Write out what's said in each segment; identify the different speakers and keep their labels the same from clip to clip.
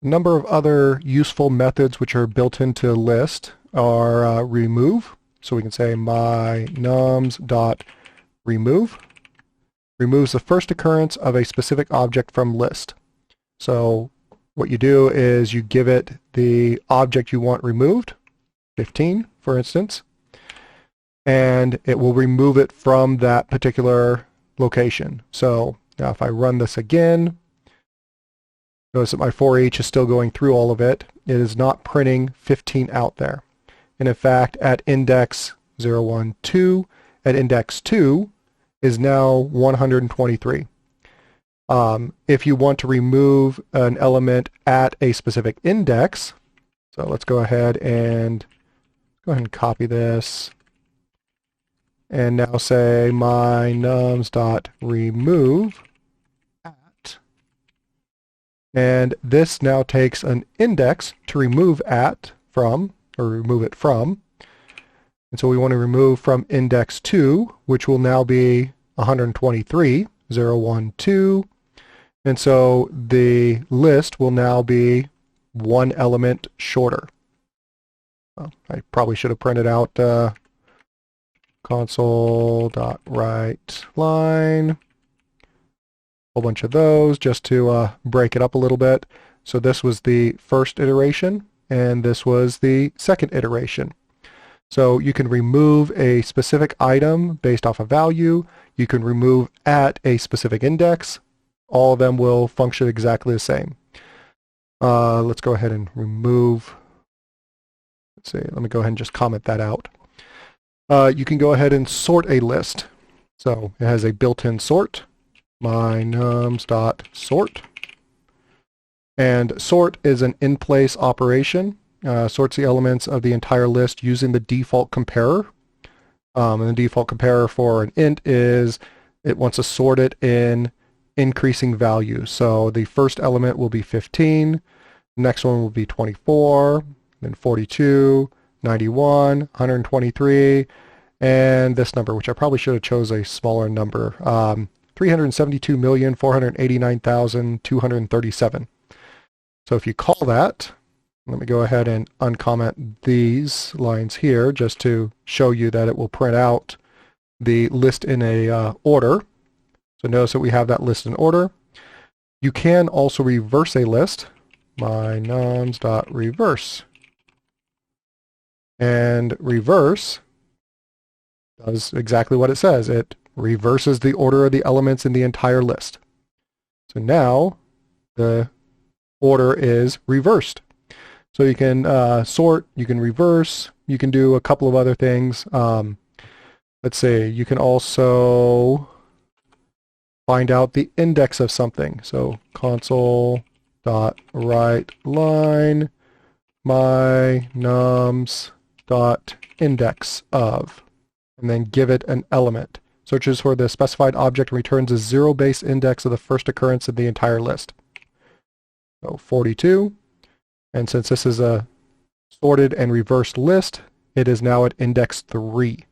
Speaker 1: A number of other useful methods which are built into list are remove. So we can say my nums dot remove removes the first occurrence of a specific object from list. So what you do is you give it the object you want removed, 15 for instance, and it will remove it from that particular location. So now if I run this again, notice that my for each is still going through all of it. It is not printing 15 out there. And in fact, at index 0, 1, 2, at index 2 is now 123. If you want to remove an element at a specific index, so let's go ahead and copy this and now say my nums dot remove at, and this now takes an index to remove at from, or remove it from. And so we want to remove from index 2, which will now be 123, 0, 1, 2. And so the list will now be one element shorter. Well, I probably should have printed out console.writeLine, a whole bunch of those just to break it up a little bit. So this was the first iteration, and this was the second iteration. So you can remove a specific item based off a value. You can remove at a specific index. All of them will function exactly the same. Let's go ahead and remove. Let's see, let me go ahead and just comment that out. You can go ahead and sort a list. So it has a built-in sort, my nums.sort. And sort is an in-place operation. Sorts the elements of the entire list using the default comparer. And the default comparer for an int is it wants to sort it in increasing values. So the first element will be 15, the next one will be 24, then 42, 91, 123, and this number, which I probably should have chose a smaller number, 372,489,237. So if you call that, let me go ahead and uncomment these lines here just to show you that it will print out the list in a order. So notice that we have that list in order. You can also reverse a list, my nums.reverse. And reverse does exactly what it says. It reverses the order of the elements in the entire list. So now the order is reversed. So you can sort, you can reverse, you can do a couple of other things. Let's say you can also find out the index of something. So console.writeLine my nums.index of, and then give it an element. Searches for the specified object and returns a zero-base index of the first occurrence in the entire list. So 42. And since this is a sorted and reversed list, it is now at index 3.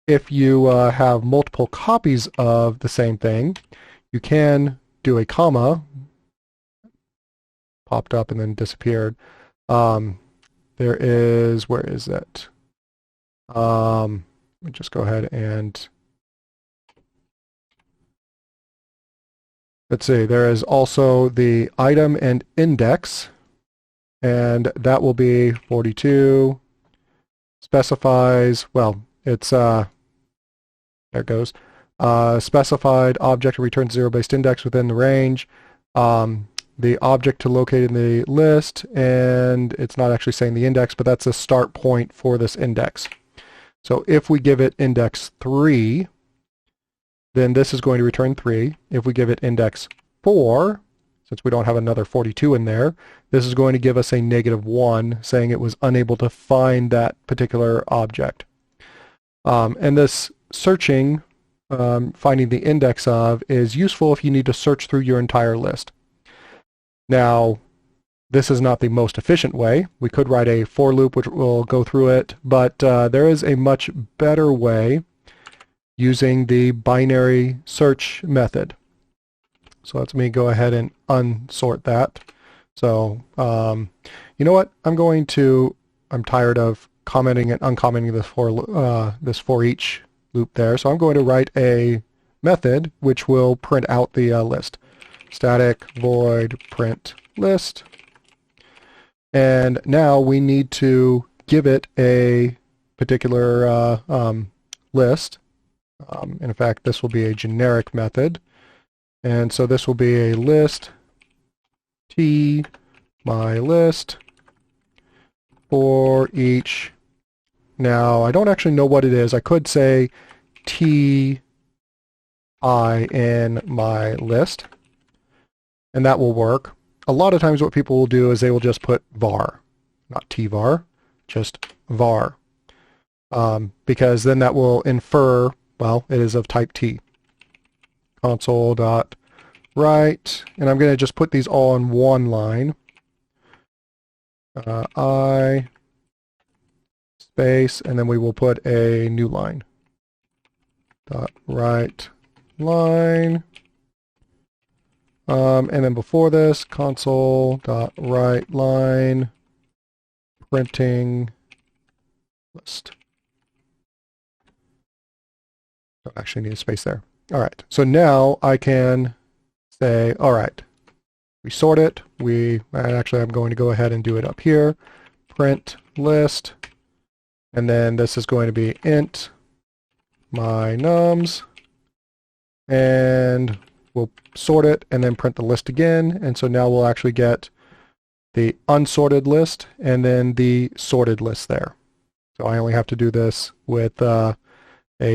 Speaker 1: If you have multiple copies of the same thing, you can do a comma, popped up and then disappeared. There is, where is it? Let me just go ahead and let's see, there is also the item and index, and that will be 42, specifies, well, it's, there it goes, specified object returns zero-based index within the range, the object to locate in the list, and it's not actually saying the index, but that's a start point for this index. So if we give it index 3, then this is going to return 3. If we give it index 4, since we don't have another 42 in there, this is going to give us a -1, saying it was unable to find that particular object. And this searching, finding the index of, is useful if you need to search through your entire list. Now, this is not the most efficient way. We could write a for loop which will go through it, but there is a much better way using the binary search method. So let's me go ahead and unsort that. So you know what? I'm tired of commenting and uncommenting this for each loop there. So I'm going to write a method which will print out the list. Static void print list. And now we need to give it a particular list. In fact, this will be a generic method. And so this will be a list t my list for each. Now, I don't actually know what it is. I could say ti in my list, and that will work. A lot of times what people will do is they will just put var, not tvar, just var, because then that will infer, well, it is of type t. Console.write, and I'm going to just put these all in one line. I space, and then we will put a new line. Write line. And then before this, console.write line printing list. Don't actually need a space there. All right, so now I can say, all right, we sort it. Actually, I'm going to go ahead and do it up here. Print list, and then this is going to be int my nums, and we'll sort it and then print the list again. And so now we'll actually get the unsorted list and then the sorted list there. So I only have to do this with a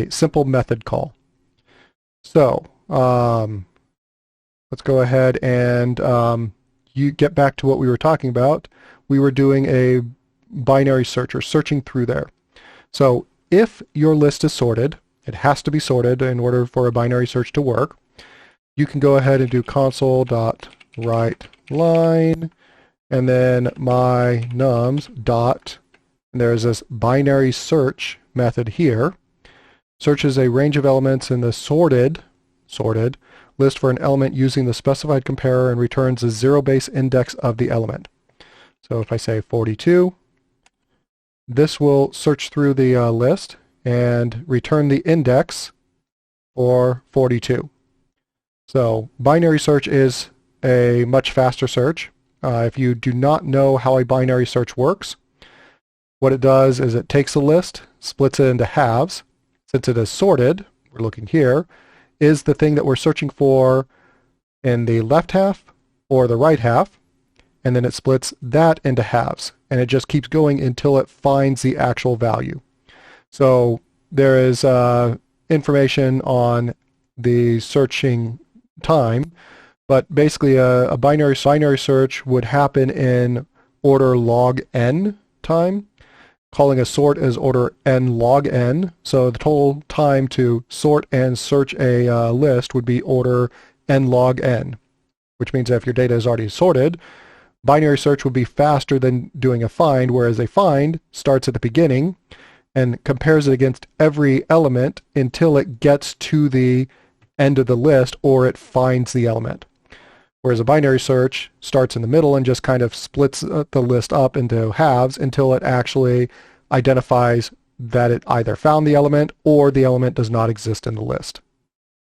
Speaker 1: simple method call. So let's go ahead and you get back to what we were talking about. We were doing a binary search, or searching through there. So if your list is sorted, it has to be sorted in order for a binary search to work. You can go ahead and do console.write line, and then my nums dot, and there's this binary search method here. Searches a range of elements in the sorted list for an element using the specified comparer and returns the zero base index of the element. So if I say 42, this will search through the list and return the index for 42. So binary search is a much faster search. If you do not know how a binary search works, what it does is it takes a list, splits it into halves. Since it is sorted, we're looking here, is the thing that we're searching for in the left half or the right half, and then it splits that into halves, and it just keeps going until it finds the actual value. So there is information on the searching time, but basically a binary search would happen in order log n time. Calling a sort is order n log n, so the total time to sort and search a list would be order n log n, which means that if your data is already sorted, binary search would be faster than doing a find, whereas a find starts at the beginning and compares it against every element until it gets to the end of the list or it finds the element. Whereas a binary search starts in the middle and just kind of splits the list up into halves until it actually identifies that it either found the element or the element does not exist in the list.